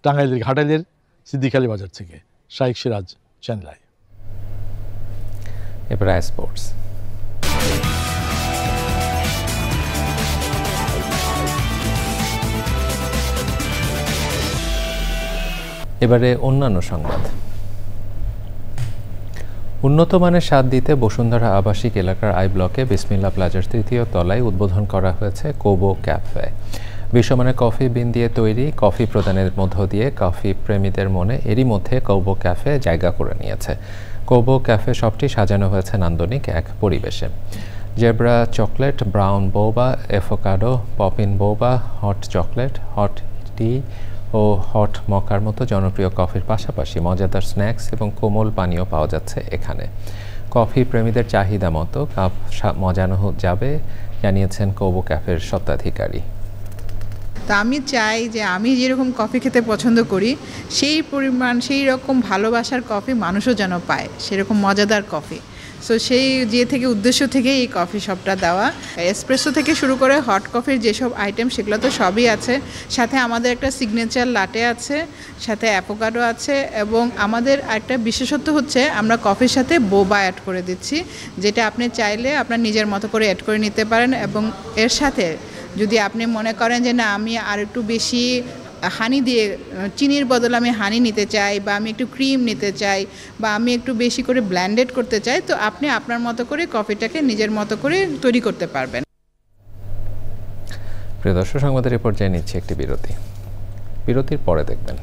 টাঙ্গাইলের ঘাটাইলের সিদ্দিকালী বাজার থেকে শাইখ সিরাজ, চ্যানেল আই। এবার স্পোর্টস। এবারে অন্যান্য সংবাদ। উন্নত মানের স্বাদ দিতে বসুন্ধরা আবাসিক এলাকার আই ব্লকে বিসমিল্লা প্লাজার 3য় তলায় উদ্বোধন করা হয়েছে কোবো ক্যাফে। বিশ্বমানের কফি বিন দিয়ে তৈরি কফি প্রদানের মধ্য দিয়ে কফি প্রেমীদের মনে এরই মধ্যে কৌবো ক্যাফে জায়গা করে নিয়েছে। কৌবো ক্যাফে শপটি সাজানো হয়েছে নান্দনিক এক পরিবেশে। জেব্রা চকলেট, ব্রাউন বোবা, এভোকাডো, পপিন বোবা, হট চকলেট, হট টি ও হট মকার মতো জনপ্রিয় কফির পাশাপাশি মজাদার স্ন্যাক্স এবং কোমল পানীয় পাওয়া যাচ্ছে এখানে। কফি প্রেমীদের চাহিদা মতো কাপ মজানো যাবে জানিয়েছেন কৌবো ক্যাফের স্বত্বাধিকারী। তো আমি চাই যে আমি যেরকম কফি খেতে পছন্দ করি সেই পরিমাণ সেই রকম ভালোবাসার কফি মানুষও যেন পায়, সেরকম মজাদার কফি। সো সেই থেকে উদ্দেশ্য থেকে এই কফি শপটা দেওয়া। এসপ্রেসো থেকে শুরু করে হট কফির যেসব আইটেম সেগুলো তো সবই আছে, সাথে আমাদের একটা সিগনেচার লাটে আছে, সাথে অ্যাভোকাডো আছে, এবং আমাদের একটা বিশেষত্ব হচ্ছে আমরা কফির সাথে বোবা অ্যাড করে দিচ্ছি, যেটা আপনি চাইলে আপনার নিজের মতো করে অ্যাড করে নিতে পারেন। এবং এর সাথে যদি আপনি মনে করেন যে না আমি আর একটু বেশি হানি দিয়ে, চিনির বদলে আমি হানি নিতে চাই, বা আমি একটু ক্রিম নিতে চাই, বা আমি একটু বেশি করে ব্লেন্ডেড করতে চাই, তো আপনি আপনার মতো করে কফিটাকে নিজের মতো করে তৈরি করতে পারবেন। প্রিয় দর্শক, সংবাদের এই পর্যায়ে নিচ্ছে একটি বিরতি। বিরতির পরে দেখবেন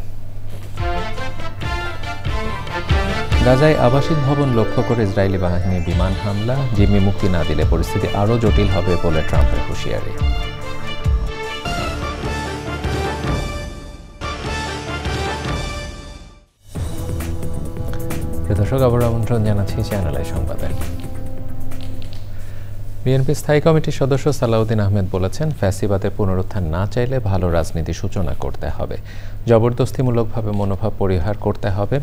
গাজায় আবাসিক ভবন লক্ষ্য করে ইসরায়েলি বাহিনীর বিমান হামলা, জিম্মি মুক্তি না দিলে পরিস্থিতি আরও জটিল হবে বলে ট্রাম্পের হুঁশিয়ারি। দর্শক, আবার আমন্ত্রণ জানাচ্ছি চ্যানেল আই সংবাদে। বিএনপি স্থায়ী কমিটির সদস্য সালাউদ্দিন আহমেদ বলেছেন, ফ্যাসিবাদের পুনরুত্থান না চাইলে ভালো রাজনীতি সূচনা করতে হবে, জবরদস্তিমূলকভাবে মনোভাব পরিহার করতে হবে।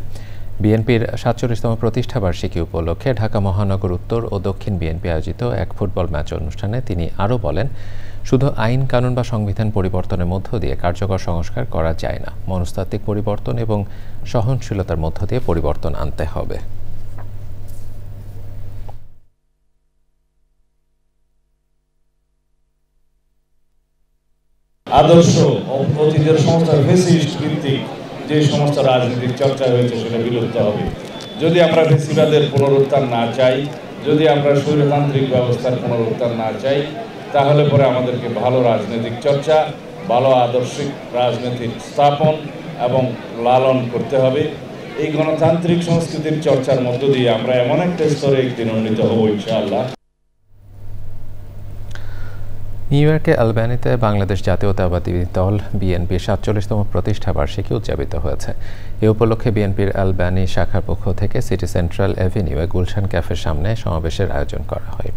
বিএনপির ৪৭তম প্রতিষ্ঠাবার্ষিকী উপলক্ষে ঢাকা মহানগর উত্তর ও দক্ষিণ বিএনপি আয়োজিত এক ফুটবল ম্যাচ অনুষ্ঠানে তিনি আরও বলেন, শুধু আইন কানুন বা সংবিধান পরিবর্তনের মধ্য দিয়ে কার্যকর সংস্কার করা যায় না, মনস্তাত্ত্বিক পরিবর্তন এবং সহনশীলতার মধ্য দিয়ে পরিবর্তন আনতে হবে। আদর্শ অতীতের সমস্ত ফেসিস্ট ভিত্তিক যে সমস্ত রাজনৈতিক চর্চা হয়েছে সেটা বিলুপ্ত হবে। যদি আমরা ফেসিবাদের পুনরুত্থান না চাই, যদি আমরা স্বৈরতান্ত্রিক ব্যবস্থার পুনরুত্থান না চাই, তাহলে পরে আমাদেরকে ভালো রাজনৈতিক চর্চা, ভালো আদর্শিক রাজনৈতিক স্থাপন এবং লালন করতে হবে। এই গণতান্ত্রিক সংস্কৃতির চর্চার মধ্য দিয়ে আমরা এমন একটা স্তরে একদিন উন্নীত হব ইনশাআল্লাহ। নিউ ইয়র্কে আলবানিতে বাংলাদেশ জাতীয়তাবাদী দল বিএনপির ৪৭তম প্রতিষ্ঠাবার্ষিকী উদযাপিত হয়েছে। এ উপলক্ষে বিএনপির আলবানি শাখার পক্ষ থেকে সিটি সেন্ট্রাল অ্যাভিনিউয়ে গুলশান ক্যাফের সামনে সমাবেশের আয়োজন করা হয়।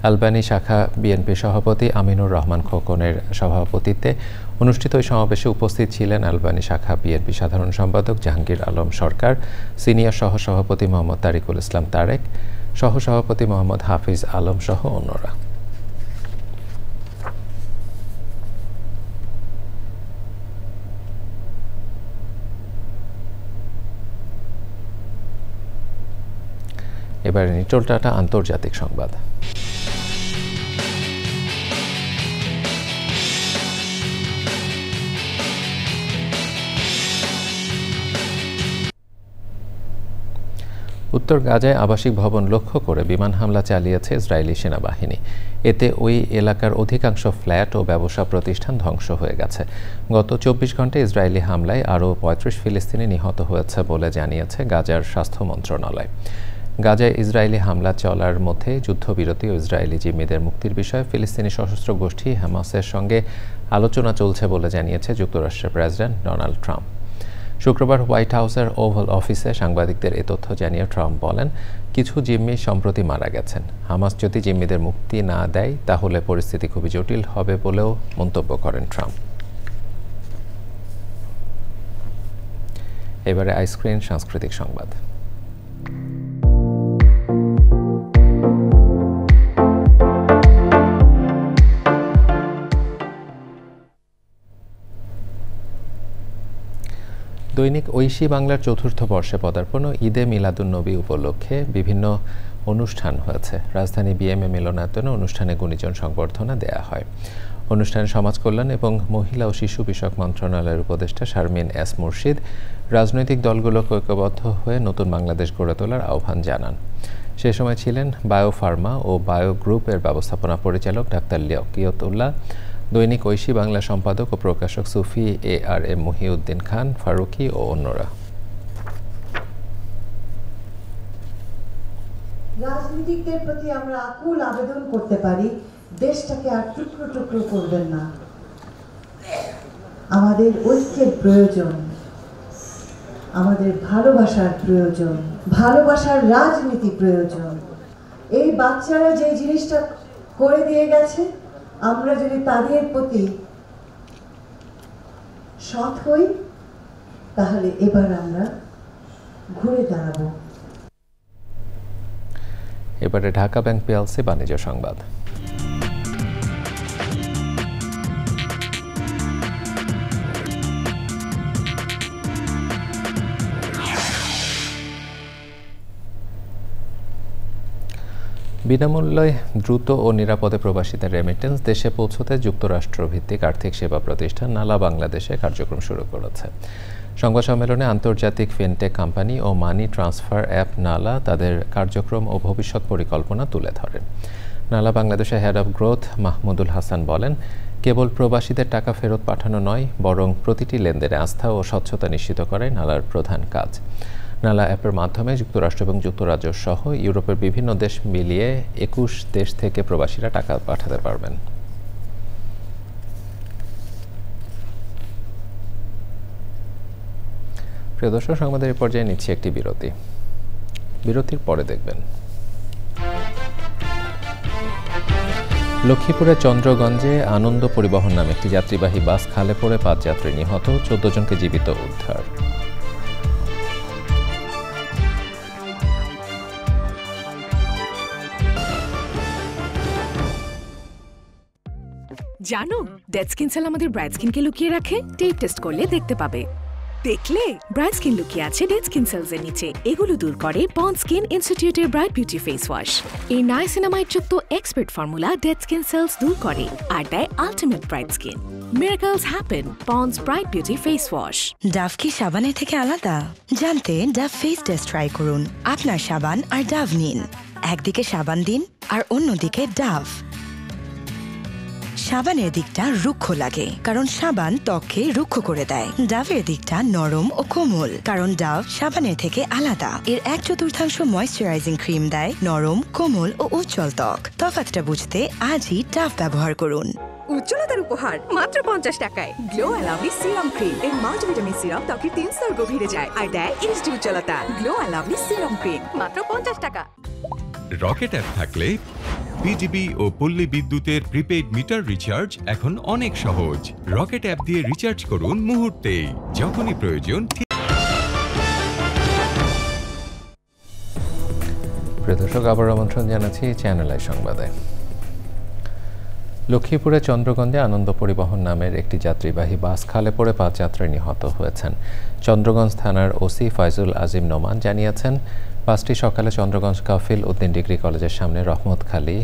আলবানি শাখা বিএনপি সভাপতি আমিনুর রহমান খোকনের সভাপতিত্বে অনুষ্ঠিত ওই সমাবেশে উপস্থিত ছিলেন আলবানি শাখা বিএনপি সাধারণ সম্পাদক জাহাঙ্গীর আলম সরকার, সিনিয়র সহসভাপতি মোহাম্মদ তারিকুল ইসলাম তারেক, সহসভাপতি মোহাম্মদ হাফিজ আলম সহ অন্যরা। এবারে নিটোলটাটা আন্তর্জাতিক সংবাদ। উত্তর গাজায় আবাসিক ভবন লক্ষ্য করে বিমান হামলা চালিয়েছে ইসরায়েলি সেনাবাহিনী। এতে ওই এলাকার অধিকাংশ ফ্ল্যাট ও ব্যবসা প্রতিষ্ঠান ধ্বংস হয়ে গেছে। গত ২৪ ঘন্টায় ইসরায়েলি হামলায় আরও ৩৫ ফিলিস্তিনি নিহত হয়েছে বলে জানিয়েছে গাজার স্বাস্থ্য মন্ত্রণালয়। গাজায় ইসরায়েলি হামলা চলার মধ্যে যুদ্ধবিরতি ও ইসরায়েলি জিম্মিদের মুক্তির বিষয়ে ফিলিস্তিনি সশস্ত্র গোষ্ঠী হামাসের সঙ্গে আলোচনা চলছে বলে জানিয়েছে যুক্তরাষ্ট্রের প্রেসিডেন্ট ডোনাল্ড ট্রাম্প। শুক্রবার হোয়াইট হাউসের ওভাল অফিসে সাংবাদিকদের এ তথ্য জানিয়ে ট্রাম্প বলেন, কিছু জিম্মি সম্প্রতি মারা গেছেন। হামাস যদি জিম্মিদের মুক্তি না দেয় তাহলে পরিস্থিতি খুবই জটিল হবে বলেও মন্তব্য করেন ট্রাম্প। এবারে আইস্ক্রিন সাংস্কৃতিক সংবাদ। দৈনিক ঐশী বাংলার চতুর্থ বর্ষে পদার্পণ ও ঈদে মিলাদুন্নবী উপলক্ষে বিভিন্ন অনুষ্ঠান হয়েছে। রাজধানী বিএমএ মিলনায়তনে অনুষ্ঠানে গুণীজন সংবর্ধনা দেয়া হয়। অনুষ্ঠানে সমাজ কল্যাণ এবং মহিলা ও শিশু বিষয়ক মন্ত্রণালয়ের উপদেষ্টা শারমিন এস মুর্শিদ রাজনৈতিক দলগুলোকে ঐক্যবদ্ধ হয়ে নতুন বাংলাদেশ গড়ে তোলার আহ্বান জানান। সে সময় ছিলেন বায়োফার্মা ও বায়ো গ্রুপের ব্যবস্থাপনা পরিচালক ডাক্তার লিয়াকিয়ত উল্লাহ, দৈনিক ঐশী বাংলা সম্পাদক ও প্রকাশক সুফি ARM মহিউদ্দিন খান ফারুকী ও অন্যরা। রাজনীতিকদের প্রতি আমরা আকুল আবেদন করতে পারি, দেশটাকে আর টুকরো টুকরো করবেন না। আমাদের ঐক্যের প্রয়োজন, আমাদের ভালোবাসার প্রয়োজন, ভালোবাসার রাজনীতি প্রয়োজন। এই বাচ্চারা যে জিনিসটা করে দিয়ে গেছে, আমরা যদি তাদের প্রতি সৎ হই তাহলে এবার আমরা ঘুরে দাঁড়াবো। এবারে ঢাকা ব্যাংক PLC বাণিজ্য সংবাদ। বিনামূল্যে দ্রুত ও নিরাপদে প্রবাসীদের রেমিটেন্স দেশে পৌঁছতে যুক্তরাষ্ট্র ভিত্তিক আর্থিক সেবা প্রতিষ্ঠান নালা বাংলাদেশে কার্যক্রম শুরু করেছে। সংবাদ সম্মেলনে আন্তর্জাতিক ফিনটেক কোম্পানি ও মানি ট্রান্সফার অ্যাপ নালা তাদের কার্যক্রম ও ভবিষ্যৎ পরিকল্পনা তুলে ধরে। নালা বাংলাদেশের head of growth Mahmudul Hasan বলেন, কেবল প্রবাসীদের টাকা ফেরত পাঠানো নয়, বরং প্রতিটি লেনদেনে আস্থা ও স্বচ্ছতা নিশ্চিত করাই নালার প্রধান কাজ। নালা অ্যাপের মাধ্যমে যুক্তরাষ্ট্র এবং যুক্তরাজ্য সহ ইউরোপের বিভিন্ন দেশ মিলিয়ে 21 দেশ থেকে প্রবাসীরা টাকা পাঠাতে পারবেন। প্রিয় দর্শক, সংবাদের এই পর্যায়ে নিচ্ছি একটি বিরতি। বিরতির পরে দেখবেন লক্ষ্মীপুরের চন্দ্রগঞ্জে আনন্দ পরিবহন নামে একটি যাত্রীবাহী বাস খালে পড়ে 5 যাত্রী নিহত, 14 জনকে জীবিত উদ্ধার। জানো, ডেড স্কিন সেল আমাদের ব্রাইট স্কিনকে লুকিয়ে রাখে। টেপ টেস্ট করলে দেখতে পাবে। দেখলে ব্রাইট স্কিন লুকিয়ে আছে ডেড স্কিন সেলস এর নিচে। এগুলো দূর করে পন্ড স্কিন ইনস্টিটিউটের ব্রাইট বিউটি ফেস ওয়াশ। এই নাইসিনামাইড যুক্ত expert formula dead skin sales দূর করে আর দেয় ultimate bright skin. Miracles happen ponds bright beauty face wash. Dove কি সাবানের থেকে আলাদা? জানতে ডাভ ফেস টেস্ট ট্রাই করুন। আপনার সাবান আর ডাভ নিন, একদিকে সাবান দিন আর অন্যদিকে ডাভ। সাবানের দিকটা রুক্ষ লাগে কারণ সাবান ত্বককে রুক্ষ করে দেয়। ডাভের দিকটা নরম ও কোমল কারণ ডাভ সাবানের থেকে আলাদা। এর 1/4 ময়েশ্চারাইজিং ক্রিম দেয় নরম, কোমল ও উজ্জ্বল ত্বক। তফাৎটা বুঝতে আজই ডাভ ব্যবহার করুন। উজ্জ্বলতার উপহার মাত্র 50 টাকায়। Glow and lovely serum cream. এর মাল্টিভিটামিন সিরাম ত্বকের 3 স্তর গভীরে যায় আর দেয় ইনস্ট্যান্ট উজ্জ্বলতা। Glow and lovely serum cream মাত্র 50 টাকা। রকেট অ্যাপ থাকলে বিজিবি ও পল্লী বিদ্যুতের প্রিপেইড মিটার রিচার্জ এখন অনেক সহজ। রকেট অ্যাপ দিয়ে রিচার্জ করুন মুহূর্তেই, যখনই প্রয়োজন। প্রিয় দর্শক, আবার আমন্ত্রণ জানাচ্ছি চ্যানেল আই সংবাদে। লক্ষ্মীপুরে চন্দ্রগঞ্জে আনন্দ পরিবহন নামের একটি যাত্রীবাহী বাস খালে পড়ে 5 যাত্রী নিহত হয়েছেন। চন্দ্রগঞ্জ থানার ওসি ফাইজুল আজিম নোমান জানিয়েছেন, বাসটি সকালে চন্দ্রগঞ্জ কাফিল উদ্দিন ডিগ্রি কলেজের সামনে রহমতখালী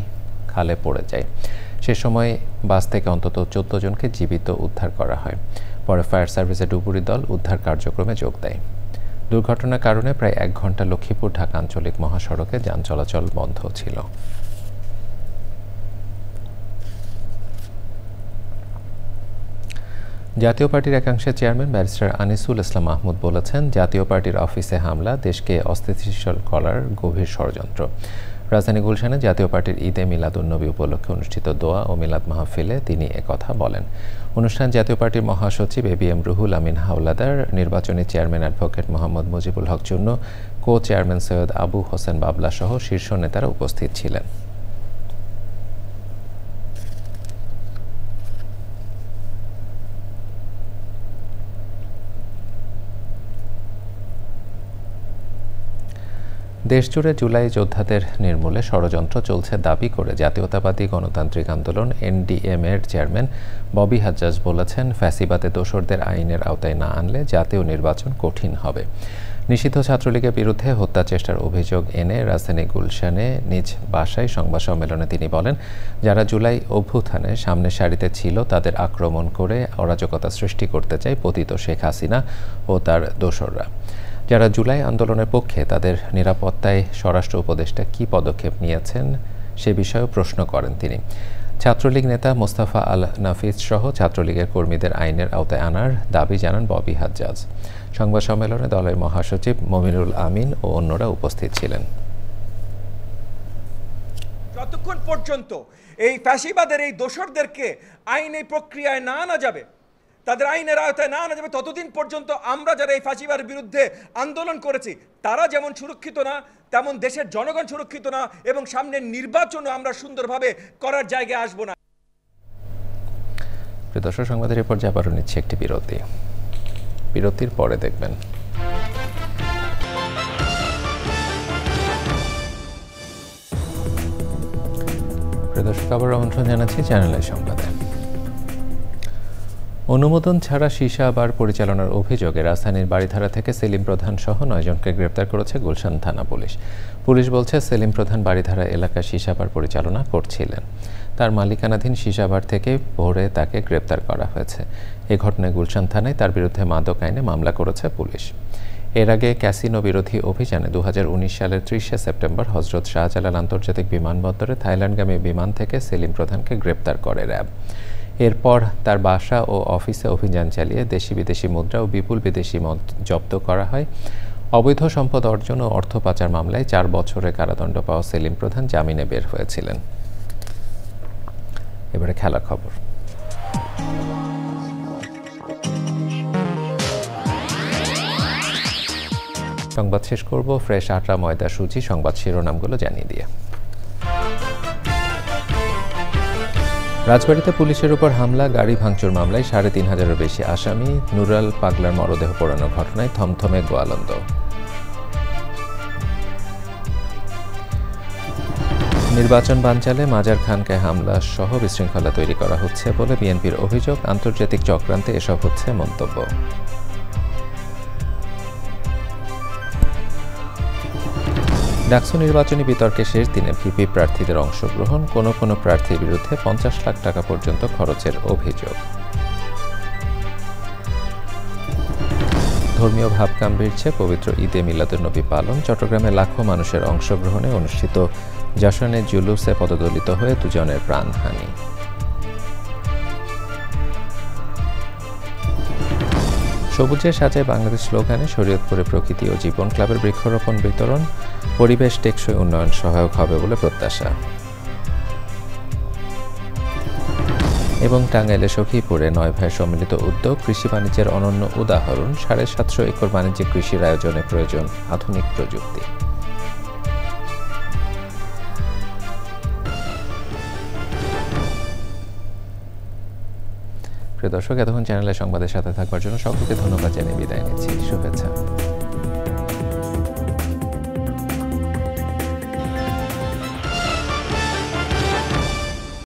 খালে পড়ে যায়। সে সময় বাস থেকে অন্তত 14 জনকে জীবিত উদ্ধার করা হয়। পরে ফায়ার সার্ভিসের ডুবুরি দল উদ্ধার কার্যক্রমে যোগ দেয়। দুর্ঘটনার কারণে প্রায় 1 ঘন্টা লক্ষ্মীপুর ঢাকা আঞ্চলিক মহাসড়কে যান চলাচল বন্ধ ছিল। জাতীয় পার্টির একাংশের চেয়ারম্যান ব্যারিস্টার আনিসুল ইসলাম মাহমুদ বলেছেন, জাতীয় পার্টির অফিসে হামলা দেশকে অস্থিতিশীল করার গভীর ষড়যন্ত্র। রাজধানী গুলশানে জাতীয় পার্টির ঈদে মিলাদুন্নবী উপলক্ষে অনুষ্ঠিত দোয়া ও মিলাদ মাহফিলে তিনি একথা বলেন। অনুষ্ঠান জাতীয় পার্টির মহাসচিব ABM রুহুল আমিন হাওলাদার, নির্বাচনী chairman advocate Mohammad Mujibul Haque চূন্য, co chairman Syed Abu Hossain বাবলা সহ শীর্ষ নেতারা উপস্থিত ছিলেন। দেশজুড়ে জুলাই যোদ্ধাদের নির্মূলে ষড়যন্ত্র চলছে দাবি করে জাতীয়তাবাদী গণতান্ত্রিক আন্দোলন NDM এর চেয়ারম্যান ববি হাজ্জাজ বলেছেন, ফ্যাসিবাদে দোসরদের আইনের আওতায় না আনলে জাতীয় নির্বাচন কঠিন হবে। নিষিদ্ধ ছাত্রলীগের বিরুদ্ধে হত্যা চেষ্টার অভিযোগ এনে রাজধানী গুলশানে নিজ বাসায় সংবাদ সম্মেলনে তিনি বলেন, যারা জুলাই অভ্যুত্থানে সামনের সারিতে ছিল তাদের আক্রমণ করে অরাজকতা সৃষ্টি করতে চায় পতিত শেখ হাসিনা ও তার দোসররা। যারা জুলাই আন্দোলনের পক্ষে তাদের নিরাপত্তায় স্বরাষ্ট্র উপদেষ্টা কী পদক্ষেপ নিয়েছেন সে বিষয়েও প্রশ্ন করেন তিনি। ছাত্রলীগ নেতা মোস্তাফা আল নাফিস সহ ছাত্রলীগের কর্মীদের আইনের আওতায় আনার দাবি জানান ববি হাজ্জাজ। সংবাদ সম্মেলনে দলের মহাসচিব মমিনুল আমিন ও অন্যরা উপস্থিত ছিলেন। যতক্ষণ পর্যন্ত এই ফ্যাসিবাদের এই দোসরদেরকে আইনি প্রক্রিয়ায় না আনা যাবে, তাদের আইনের আওতায় না আনা যাবে, ততদিন পর্যন্ত আমরা যারা এই ফ্যাসিবাদের বিরুদ্ধে আন্দোলন করেছি তারা যেমন সুরক্ষিত না, তেমন দেশের জনগণ সুরক্ষিত না, এবং সামনের নির্বাচনও আমরা সুন্দরভাবে করার জায়গায় আসবো না। প্রিয় দর্শক, সংবাদের এরপর আবারও নিচ্ছে একটি বিরতি। বিরতির পরে দেখবেন প্রিয় দর্শক, আবার আমন্ত্রণ জানাচ্ছি চ্যানেলের সংবাদে। অনুমোদন ছাড়া সীসা বার পরিচালনার অভিযোগে রাজধানীর বাড়িধারা থেকে সেলিম প্রধান সহ 9 জনকে গ্রেপ্তার করেছে গুলশান থানা পুলিশ। পুলিশ বলছে সেলিম প্রধান বাড়িধারা এলাকায় সীসা বার পরিচালনা করছিলেন। তার মালিকানাধীন সীসা বার থেকে ভোরে তাকে গ্রেপ্তার করা হয়েছে। এ ঘটনায় গুলশান থানায় তার বিরুদ্ধে মাদক আইনে মামলা করেছে পুলিশ। এর আগে ক্যাসিনো বিরোধী অভিযানে 2019 সালের 30শে সেপ্টেম্বর হজরত শাহজালাল আন্তর্জাতিক বিমানবন্দরে থাইল্যান্ডগামী বিমান থেকে সেলিম প্রধানকে গ্রেপ্তার করে র্যাব। এরপর তার বাসা ও অফিসে অভিযান চালিয়ে দেশি বিদেশি মুদ্রা ও বিপুল বিদেশি মদ জব্দ করা হয়। অবৈধ সম্পদ অর্জন ও অর্থ পাচার মামলায় 4 বছরের কারাদণ্ড পাওয়া সেলিম প্রধান জামিনে বের হয়েছিলেন। এবারে খেলা খবর। সংবাদ শেষ করব ফ্রেশ আটা ময়দা সুজি সংবাদ শিরোনামগুলো জানিয়ে দিয়ে। রাজবাড়ীতে পুলিশের উপর হামলা, গাড়ি ভাঙচুর মামলায় ৩৫০০-এরও বেশি আসামি। নুরাল পাগলার মরদেহ পোড়ানোর ঘটনায় থমথমে গোয়ালন্দ। নির্বাচন বানচালে মাজার খানকায় হামলা সহ বিশৃঙ্খলা তৈরি করা হচ্ছে বলে বিএনপির অভিযোগ। আন্তর্জাতিক চক্রান্তে এসব হচ্ছে মন্তব্য। ডাকসু নির্বাচনী বিতর্কে শেষ দিনে ভিপি প্রার্থীদের অংশগ্রহণ, কোনো প্রার্থীর বিরুদ্ধে 50 লাখ টাকা পর্যন্ত খরচের অভিযোগ। ধর্মীয় ভাবগাম্ভীর্যে পবিত্র ঈদে মিলাদুন্নবী পালন। চট্টগ্রামে লাখো মানুষের অংশগ্রহণে অনুষ্ঠিত জাশনে জুলুসে পদদলিত হয়ে 2 জনের প্রাণহানি। সবুজের সাজায় বাংলাদেশ স্লোগানে শরীয়তপুরে প্রকৃতি ও জীবন ক্লাবের বৃক্ষরোপণ বিতরণ। পরিবেশ টেকসই উন্নয়ন সহায়ক হবে বলে প্রত্যাশা। এবং টাঙ্গাইলে সখীপুরে 9 ভাইয়ের সম্মিলিত উদ্যোগ, কৃষি বাণিজ্যের অনন্য উদাহরণ। 750 একর বাণিজ্যিক কৃষির আয়োজনে প্রয়োজন আধুনিক প্রযুক্তি। প্রিয় দর্শক, এতক্ষণ চ্যানেলের সংবাদের সাথে থাকবার জন্য সকলকে ধন্যবাদ জানিয়ে বিদায় নিচ্ছি। শুভেচ্ছা।